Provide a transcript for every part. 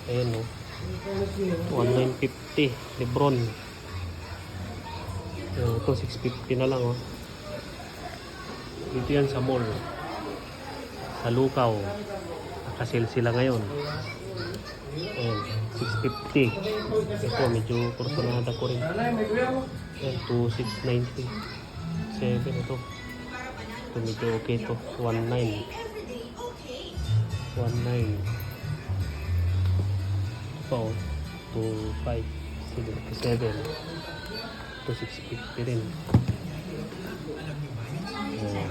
Ayan o. 1950 Lebron. Ito 650 na lang o. Dito yan sa mall, sa Lukaw. Nakasale sila ngayon. Ayan, 650. Ito medyo kursunada ko rin. Ayan, 2690. 7 ito. Ito medyo okay to. 19. 19. Ito 25. 77. Ito 650 rin. Ayan.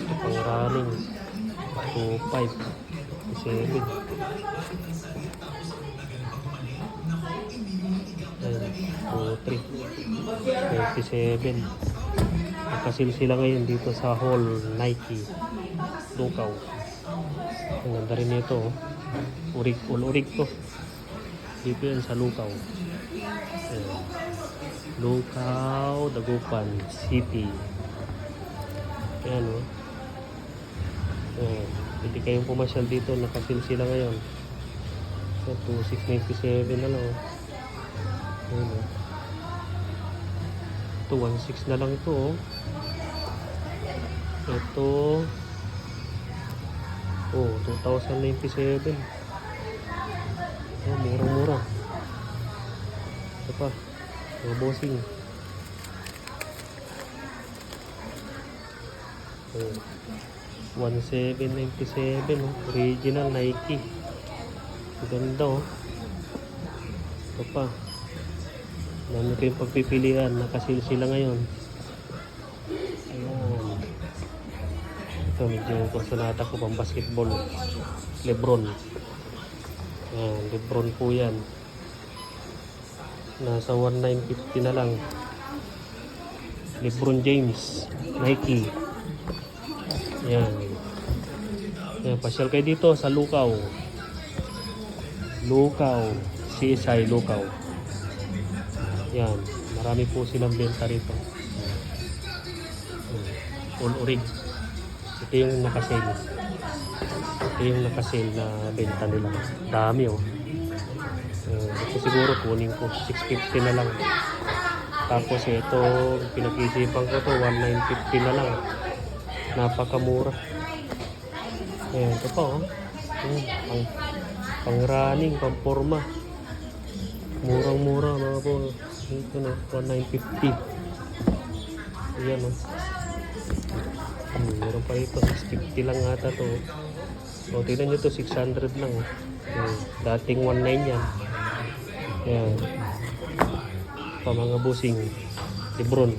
Ito pang running. 25. 7. Ayan, 23. 27. Nakasil sila ngayon dito sa hall Nike Lukaw. Ang ganda rin nito oh. Urig to dito yan sa Lukaw. Ayan. Lukaw, Dagupan City. Ayan o. Pwede kayong pumasyal dito. Nakasil sila ngayon. So 2697 na lang o. Ayan o. Ito 16 na lang ito o. Ito 2097. Murang-mura. Ito pa mga bossing. 1797 original Nike. Ganda oh. Ito pa. Dami kayong pagpipilian. Nakasil sila ngayon. Ayan. Ito medyo kursunata ko pang basketball. Lebron. Ayan, Lebron po yan. Nasa 1950 na lang. Lebron James Nike. Ayan. Ayan, pasyal kayo dito sa Lukaw. Lukaw, CSI Lukaw. Ayan, marami po silang benta rito. All orig. Ito yung nakasale. Ito yung nakasale na benta nila. Dami oh. Ito siguro kunin ko 650 na lang. Tapos ito pinag-isipan ko to 1950 na lang. Napakamura. Ayan, ito pa oh. Pang running, pang forma. Murang-mura mga po. Ito na, 1950. Ayan oh. Meron pa ito, 650 lang ata to. O, tignan nyo to, 600 lang. Dating 19 yan. Ayan. Pa mga busing. Lebron.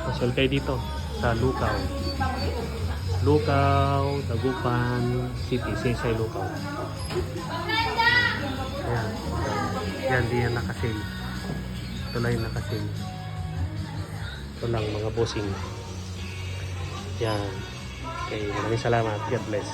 Masyal kayo dito sa Lukaw. Lukaw, Dagupan City, CSI Lukaw. Ayan. Yan, di yan nakasale. Ito lang yung nakasale. Ito lang mga busing. Yan. Okay, maraming salamat. God bless.